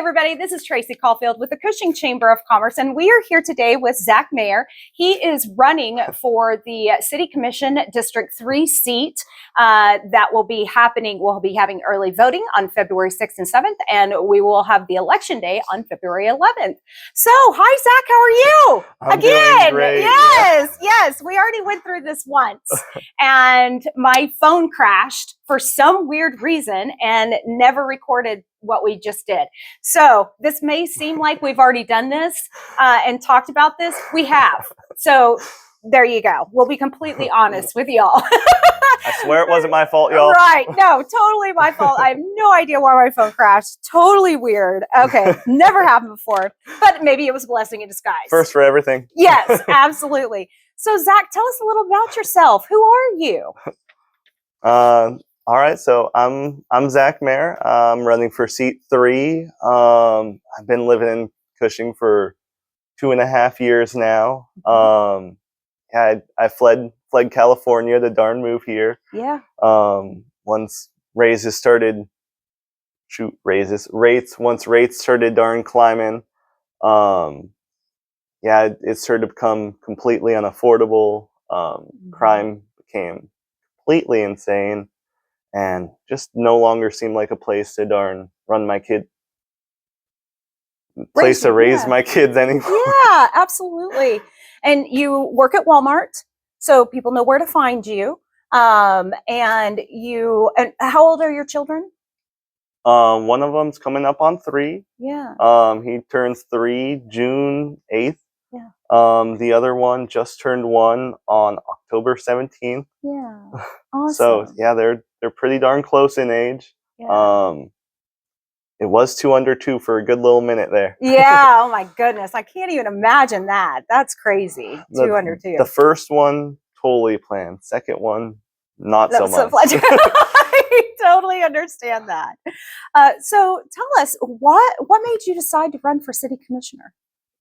everybody, this is Tracy Caulfield with the Cushing Chamber of Commerce, and we are here today with Zack Mair. He is running for the City Commission District 3 seat that will be happening. We'll be having early voting on February 6th and 7th, and we will have the election day on February 11th. So, hi, Zack, how are you? I'm doing great. Yes, we already went through this once, and my phone crashed for some weird reason and never recorded what we just did. So this may seem like we've already done this and talked about this. We have. So there you go. We'll be completely honest with y'all. I swear it wasn't my fault, y'all. Right. No, totally my fault. I have no idea why my phone crashed. Totally weird. Okay. Never happened before, but maybe it was a blessing in disguise. First for everything. Yes, absolutely. So Zack, tell us a little about yourself. Who are you? All right, so I'm Zack Mair. I'm running for seat 3. I've been living in Cushing for 2.5 years now. I fled California to darn move here. Yeah. Once rates started darn climbing. It started to become completely unaffordable. Crime became completely insane. And just no longer seemed like a place to run my kid, raise my kids anymore. Yeah, absolutely. And you work at Walmart, so people know where to find you. And how old are your children? One of them's coming up on 3. Yeah. He turns 3 June 8th. Yeah. The other one just turned 1 on October 17th. Yeah. Awesome. So yeah, they're pretty darn close in age. Yeah. It was 2 under 2 for a good little minute there. Yeah. Oh my goodness, I can't even imagine that. That's crazy. 2 under 2. The first one totally planned. Second one, not so much. I totally understand that. So tell us, what made you decide to run for city commissioner?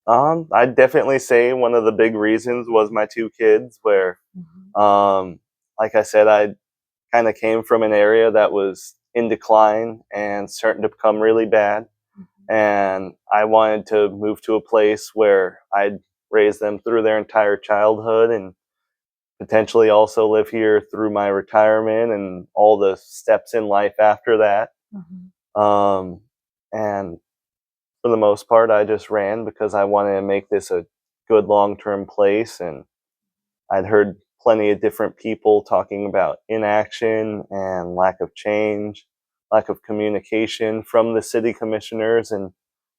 I'd definitely say one of the big reasons was my 2 kids, where, like I said, I kind of came from an area that was in decline and starting to become really bad. And I wanted to move to a place where I'd raise them through their entire childhood and potentially also live here through my retirement and all the steps in life after that. And for the most part, I just ran because I wanted to make this a good long-term place. And I'd heard plenty of different people talking about inaction and lack of change, lack of communication from the city commissioners. And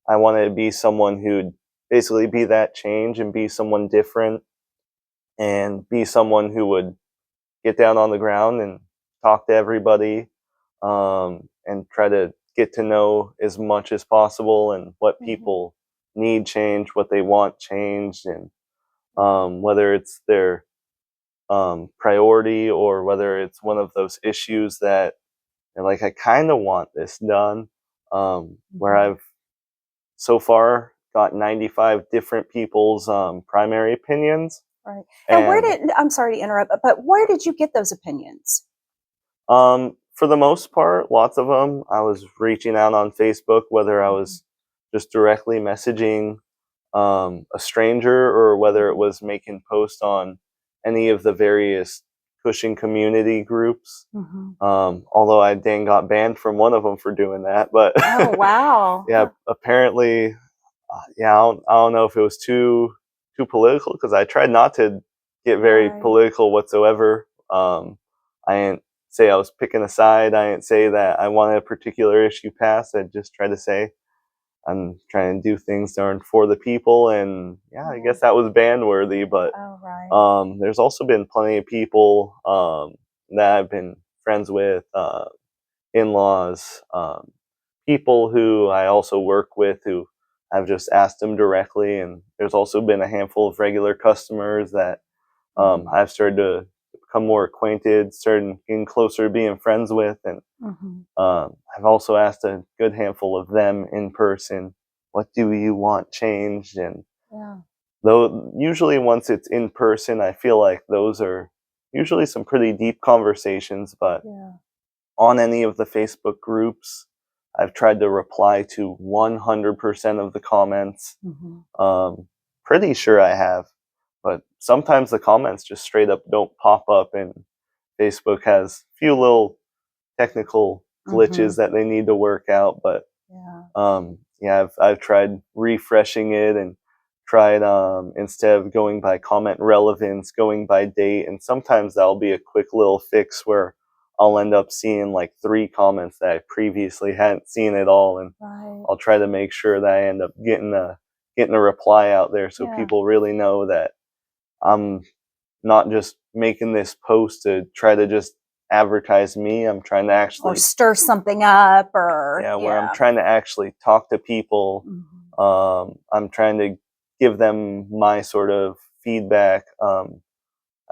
I wanted to be someone who'd basically be that change and be someone different and be someone who would get down on the ground and talk to everybody and try to get to know as much as possible and what people need changed, what they want changed, and whether it's their priority or whether it's one of those issues that like, I kind of want this done, where I've so far got 95 different people's primary opinions. Right. And I'm sorry to interrupt, but where did you get those opinions? For the most part, lots of them, I was reaching out on Facebook, whether I was just directly messaging a stranger or whether it was making posts on any of the various Cushing community groups. Although I got banned from one of them for doing that. But oh, wow. Yeah, apparently, I don't know if it was too political, because I tried not to get very political whatsoever. I didn't say I was picking a side. I didn't say that I wanted a particular issue passed. I just tried to say I'm trying to do things for the people, and I guess that was ban worthy. But there's also been plenty of people that I've been friends with, in-laws, people who I also work with who I've just asked them directly, and there's also been a handful of regular customers that I've started to become more acquainted, started getting closer to being friends with, and I've also asked a good handful of them in person, what do you want changed? And though usually once it's in person, I feel like those are usually some pretty deep conversations, but on any of the Facebook groups, I've tried to reply to 100% of the comments. Pretty sure I have, but sometimes the comments just straight up don't pop up, and Facebook has a few little technical glitches that they need to work out. But yeah, I've tried refreshing it and tried instead of going by comment relevance, going by date, and sometimes that'll be a quick little fix where I'll end up seeing like 3 comments that I previously hadn't seen at all, and I'll try to make sure that I end up getting a reply out there so people really know that I'm not just making this post to try to just advertise me. I'm trying to actually, or stir something up, or where I'm trying to actually talk to people. I'm trying to give them my sort of feedback.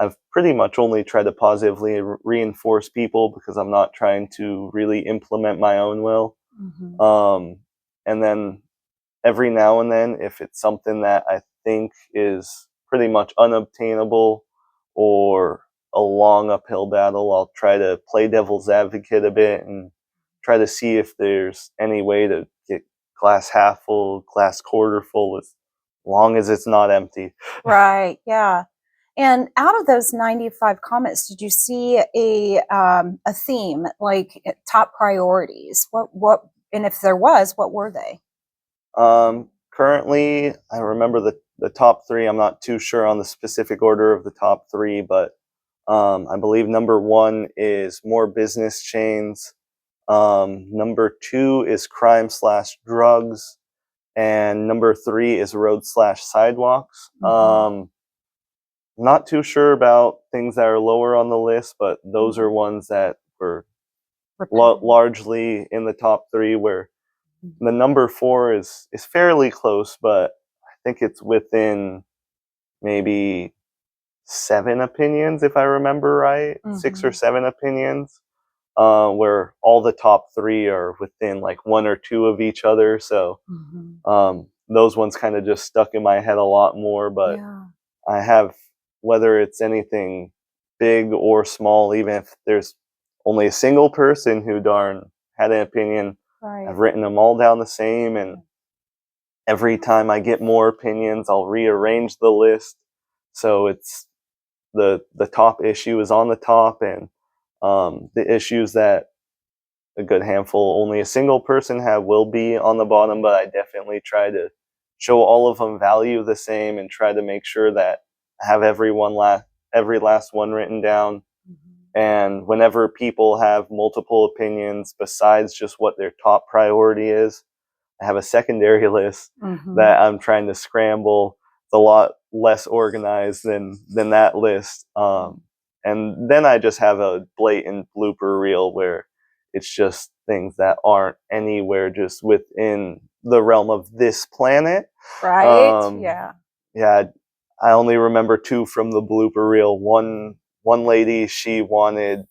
I've pretty much only tried to positively reinforce people because I'm not trying to really implement my own will. And then every now and then, if it's something that I think is pretty much unobtainable or a long uphill battle, I'll try to play devil's advocate a bit and try to see if there's any way to get glass half full, glass quarter full, as long as it's not empty. Right, yeah. And out of those 95 comments, did you see a theme, like top priorities? What, and if there was, what were they? Currently, I remember the top 3. I'm not too sure on the specific order of the top 3, but I believe number 1 is more business chains. Number 2 is crime/drugs, and number 3 is road/sidewalks. Not too sure about things that are lower on the list, but those are ones that were largely in the top 3, where the number 4 is fairly close, but I think it's within maybe 7 opinions, if I remember right, 6 or 7 opinions, where all the top 3 are within like 1 or 2 of each other. So those ones kind of just stuck in my head a lot more. But I have, whether it's anything big or small, even if there's only a single person who darn had an opinion, I've written them all down the same, and every time I get more opinions, I'll rearrange the list so it's the top issue is on the top, and the issues that a good handful, only a single person have, will be on the bottom. But I definitely try to show all of them value the same and try to make sure that I have every last one written down. And whenever people have multiple opinions besides just what their top priority is, I have a secondary list that I'm trying to scramble. It's a lot less organized than that list. And then I just have a blatant blooper reel where it's just things that aren't anywhere just within the realm of this planet. Yeah, I only remember 2 from the blooper reel. One lady, she wanted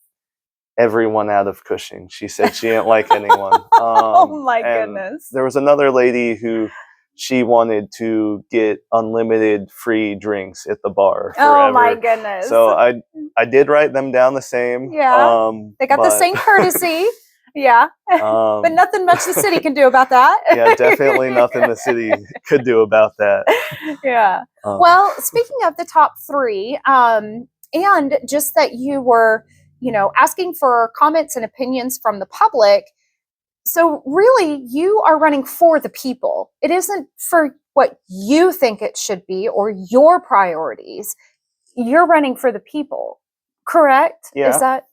everyone out of Cushing. She said she didn't like anyone. Oh my goodness. There was another lady who she wanted to get unlimited free drinks at the bar forever. Oh my goodness. So I did write them down the same. Yeah. They got the same courtesy. Yeah. But nothing much the city can do about that. Yeah, definitely nothing the city could do about that. Yeah. Well, speaking of the top 3, and just that you were, asking for comments and opinions from the public. So really, you are running for the people. It isn't for what you think it should be or your priorities. You're running for the people, correct? Yeah. Is that?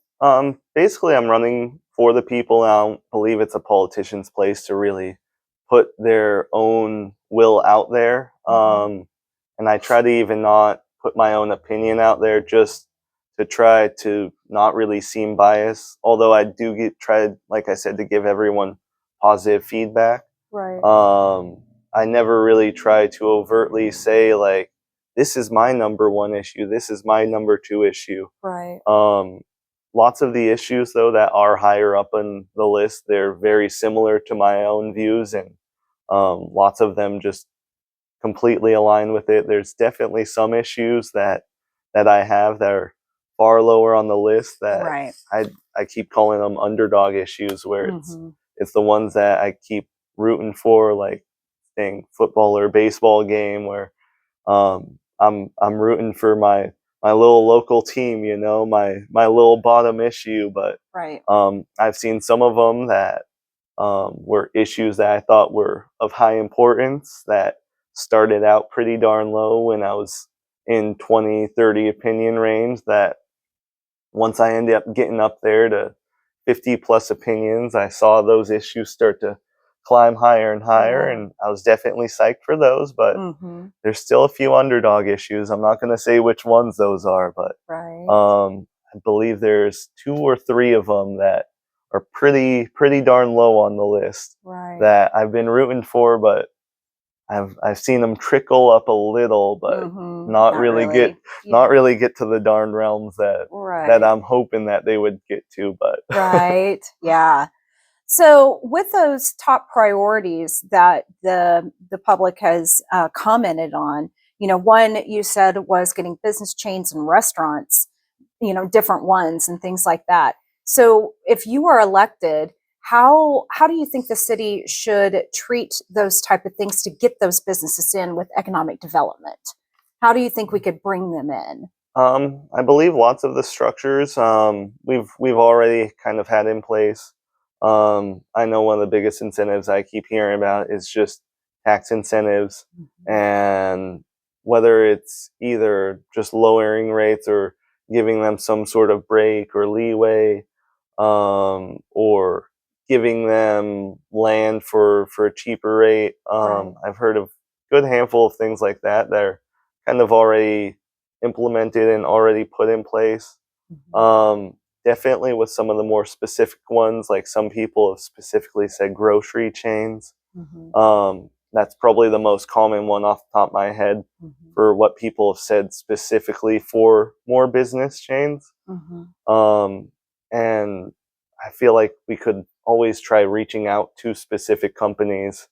Basically, I'm running for the people. I don't believe it's a politician's place to really put their own will out there. And I try to even not put my own opinion out there, just to try to not really seem biased. Although I do try, like I said, to give everyone positive feedback. I never really try to overtly say, like, this is my number 1 issue, this is my number 2 issue. Lots of the issues, though, that are higher up on the list, they're very similar to my own views, and lots of them just completely align with it. There's definitely some issues that I have that are far lower on the list that I keep calling them underdog issues, where it's the ones that I keep rooting for, like saying football or baseball game where I'm rooting for my little local team, you know, my little bottom issue. But Right. I've seen some of them that were issues that I thought were of high importance that started out pretty darn low when I was in 20, 30 opinion range, that once I ended up getting up there to 50 plus opinions, I saw those issues start to climb higher and higher, Yeah. and I was definitely psyched for those, but Mm-hmm. there's still a few underdog issues. I'm not going to say which ones those are, but Right. I believe there's 2 or 3 of them that are pretty darn low on the list Right. that I've been rooting for, but I've seen them trickle up a little, but Mm-hmm. not Not really get really. not Yeah. really get to the darn realms that Right. I'm hoping that they would get to. But Right. Yeah. So, with those top priorities that the public has commented on, one you said was getting business chains and restaurants, different ones and things like that. So, if you are elected, how do you think the city should treat those type of things to get those businesses in with economic development? How do you think we could bring them in? I believe lots of the structures we've already kind of had in place. I know one of the biggest incentives I keep hearing about is just tax incentives, Mhm. and whether it's either just lowering rates or giving them some sort of break or leeway, or giving them land for a cheaper rate. Right. I've heard of good handful of things like that that are kind of already implemented and already put in place. Mhm. Um, Definitely with some of the more specific ones, like some people have specifically said grocery chains. Mhm. That's probably the most common one off the top of my head Mhm. for what people have said specifically for more business chains. Mhm. Um, and I feel like we could always try reaching out to specific companies.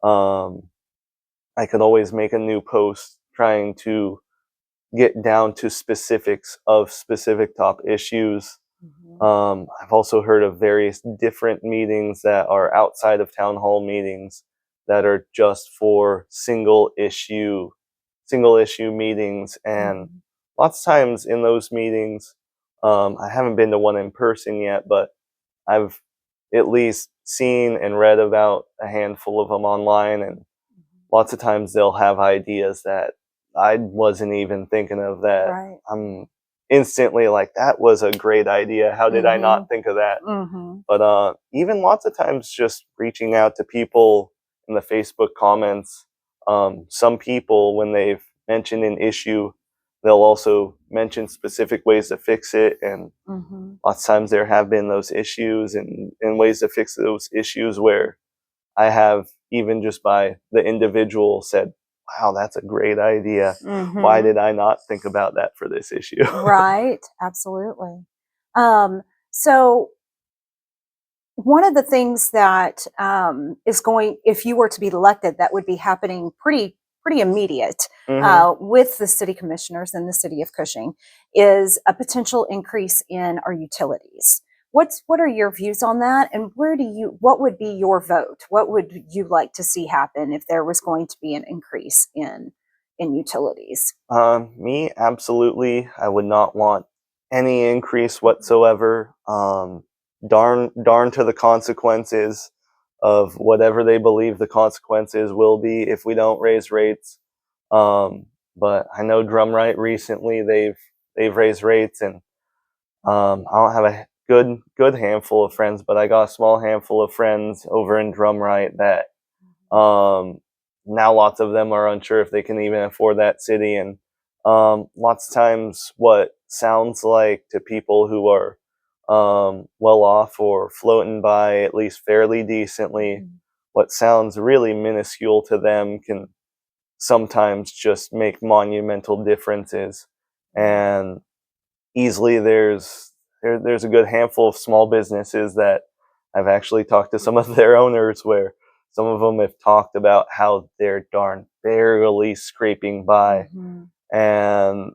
Um, I could always make a new post trying to get down to specifics of specific top issues. Mhm. I've also heard of various different meetings that are outside of town hall meetings that are just for single issue meetings, and Mhm. lots of times in those meetings, I haven't been to one in person yet, but I've at least seen and read about a handful of them online, and lots of times they'll have ideas that I wasn't even thinking of, that Right. I'm instantly like, that was a great idea. How did I Mhm. not think of that? Mhm. But even lots of times just reaching out to people in the Facebook comments, some people, when they've mentioned an issue, they'll also mention specific ways to fix it. And Mhm. lots of times there have been those issues and ways to fix those issues where I have, even just by the individual, said, wow, that's a great idea. Why Mhm. did I not think about that for this issue? Right. Absolutely. So one of the things that is going, if you were to be elected, that would be happening pretty immediate Hmm. with the city commissioners in the city of Cushing, is a potential increase in our utilities. What are your views on that, and what would be your vote? What would you like to see happen if there was going to be an increase in utilities? Me, absolutely. I would not want any increase whatsoever. Darn to the consequences of whatever they believe the consequences will be if we don't raise rates. But I know Drumright recently they've raised rates, and I don't have a good handful of friends, but I got a small handful of friends over in Drumright that um, now lots of them are unsure if they can even afford that city, and lots of times what sounds like to people who are well off or floating by at least fairly decently, Mhm. what sounds really minuscule to them can sometimes just make monumental differences. And easily there's a good handful of small businesses that I've actually talked to some of their owners, where some of them have talked about how they're darn barely scraping by, Mhm. and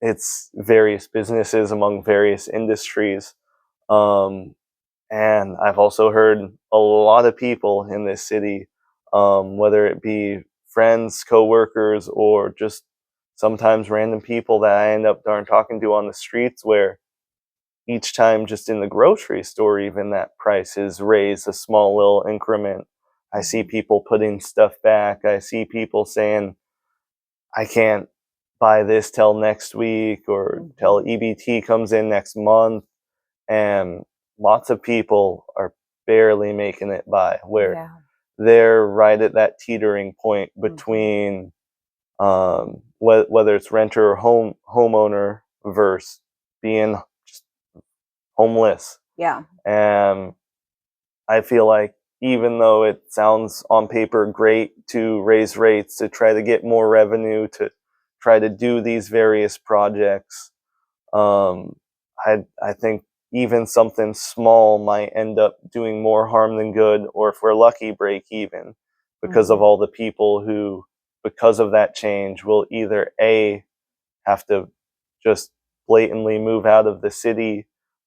it's various businesses among various industries. Um, And I've also heard a lot of people in this city, whether it be friends, coworkers, or just sometimes random people that I end up talking to on the streets, where each time just in the grocery store, even that price is raised a small little increment. I see people putting stuff back. I see people saying, I can't buy this till next week or till EBT comes in next month. And lots of people are barely making it by, where Yeah. they're right at that teetering point between whether it's renter or homeowner versus being just homeless. Yeah. And I feel like even though it sounds on paper great to raise rates, to try to get more revenue, to try to do these various projects, um, I think even something small might end up doing more harm than good, or if we're lucky, break even, because of all the people who, because of that change, will either A, have to just blatantly move out of the city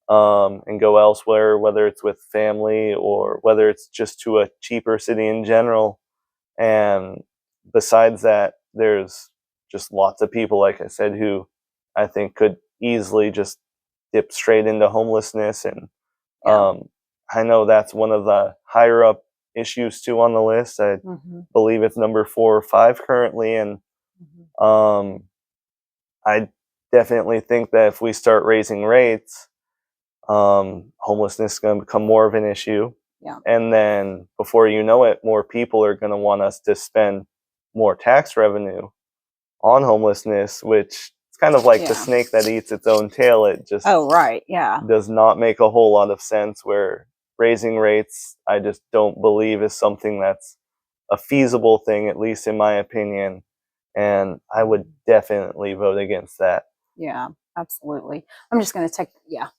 and go elsewhere, whether it's with family or whether it's just to a cheaper city in general. And besides that, there's just lots of people, like I said, who I think could easily just dip straight into homelessness. And Yeah. I know that's one of the higher up issues too on the list. I believe it's number 4 or 5 currently. And I definitely think that if we start raising rates, homelessness is going to become more of an issue. Yeah. And then before you know it, more people are going to want us to spend more tax revenue on homelessness, which is kind of like the snake that eats its own tail. It just does not make a whole lot of sense, where raising rates, I just don't believe is something that's a feasible thing, at least in my opinion. And I would definitely vote against that. Yeah, absolutely. I'm just going to take,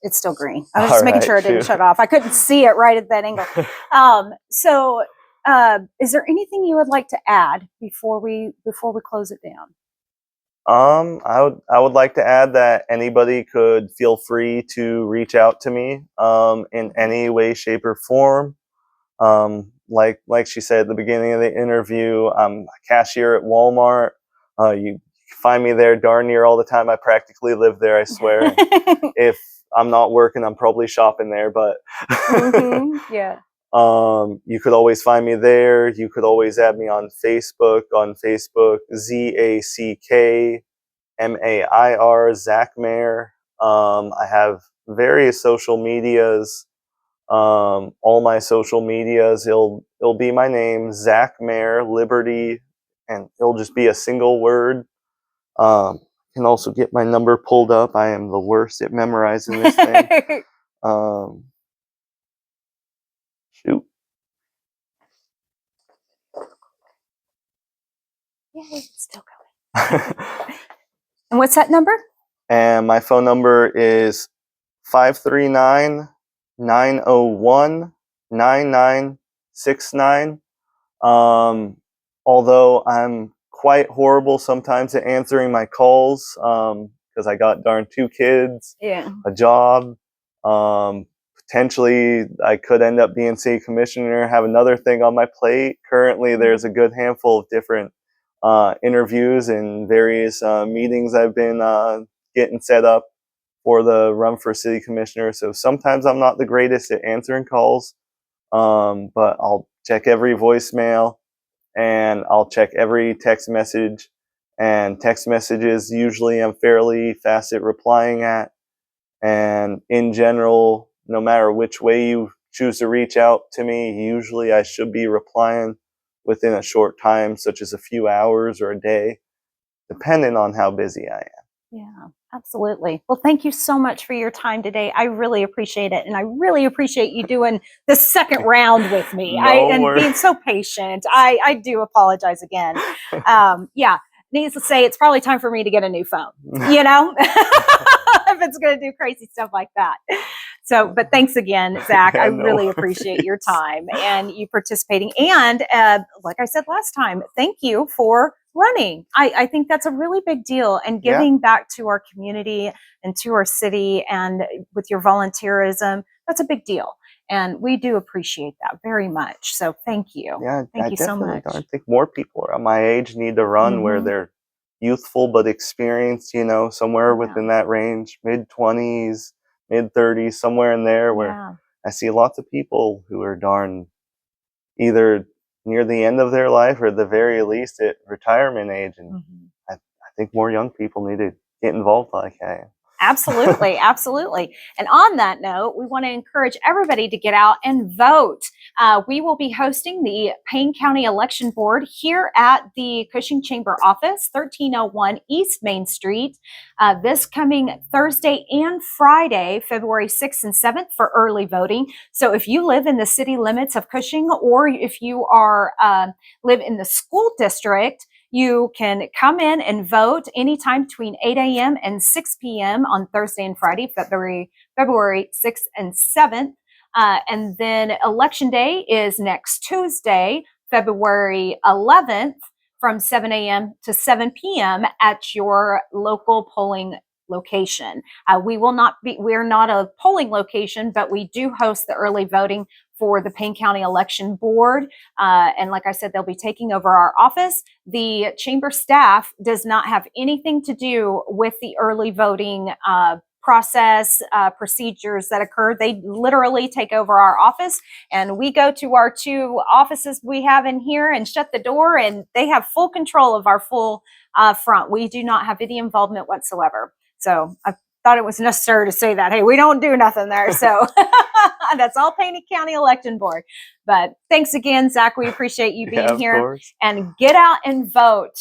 it's still green. I was just making sure it didn't shut off. I couldn't see it right at that angle. So is there anything you would like to add before we close it down? I would like to add that anybody could feel free to reach out to me in any way, shape, or form. Like she said at the beginning of the interview, I'm a cashier at Walmart. You find me there darn near all the time. I practically live there, I swear. If I'm not working, I'm probably shopping there, but yeah. You could always find me there. You could always add me on Facebook. On Facebook, ZackMair, Zack Mair. I have various social medias. All my social medias, it'll be my name, Zack Mair Liberty, and it'll just be a single word. Can also get my number pulled up. I am the worst at memorizing this thing. Shoot. Yeah, it's still going. And what's that number? And my phone number is 539-901-9969. Although I'm quite horrible sometimes at answering my calls, because I got darn 2 kids, a job. Potentially, I could end up being city commissioner, have another thing on my plate. Currently, there's a good handful of different interviews and various meetings I've been getting set up for the run for city commissioner. So sometimes I'm not the greatest at answering calls, but I'll check every voicemail and I'll check every text message. And text messages, usually I'm fairly fast at replying at. And in general, no matter which way you choose to reach out to me, usually I should be replying within a short time, such as a few hours or a day, depending on how busy I am. Yeah, absolutely. Well, thank you so much for your time today. I really appreciate it. And I really appreciate you doing the second round with me and being so patient. I do apologize again. Needless to say, it's probably time for me to get a new phone, if it's going to do crazy stuff like that. So, but thanks again, Zack. I really appreciate your time and you participating. And like I said last time, thank you for running. I think that's a really big deal, and giving back to our community and to our city, and with your volunteerism, that's a big deal. And we do appreciate that very much. So thank you. Yeah, Thank I you so definitely much. think more people around my age need to run where Mhm. they're youthful but experienced, somewhere Yeah. within that range, mid-20s, mid-30s, somewhere in there where Yeah. I see lots of people who are darn either near the end of their life or at the very least at retirement age. And Mhm. I think more young people need to get involved like I am. Absolutely, absolutely. And on that note, we want to encourage everybody to get out and vote. We will be hosting the Payne County Election Board here at the Cushing Chamber office, 1301 East Main Street, this coming Thursday and Friday, February 6th and 7th for early voting. So if you live in the city limits of Cushing, or if you are live in the school district, you can come in and vote anytime between 8 a.m. and 6 p.m. on Thursday and Friday, February 6th and 7th. And then Election Day is next Tuesday, February 11th, from 7 a.m. to 7 p.m. at your local polling location. We're not a polling location, but we do host the early voting for the Payne County Election Board. And like I said, they'll be taking over our office. The chamber staff does not have anything to do with the early voting process, procedures that occur. They literally take over our office, and we go to our two offices we have in here and shut the door, and they have full control of our full front. We do not have any involvement whatsoever. So I thought it was necessary to say that. Hey, we don't do nothing there. So that's all Payne County Election Board. But thanks again, Zach. We appreciate you Yeah, being of here. course. And get out and vote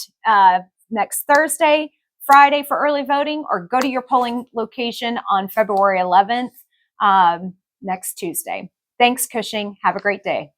next Thursday, Friday for early voting, or go to your polling location on February 11th, next Tuesday. Thanks, Cushing. Have a great day.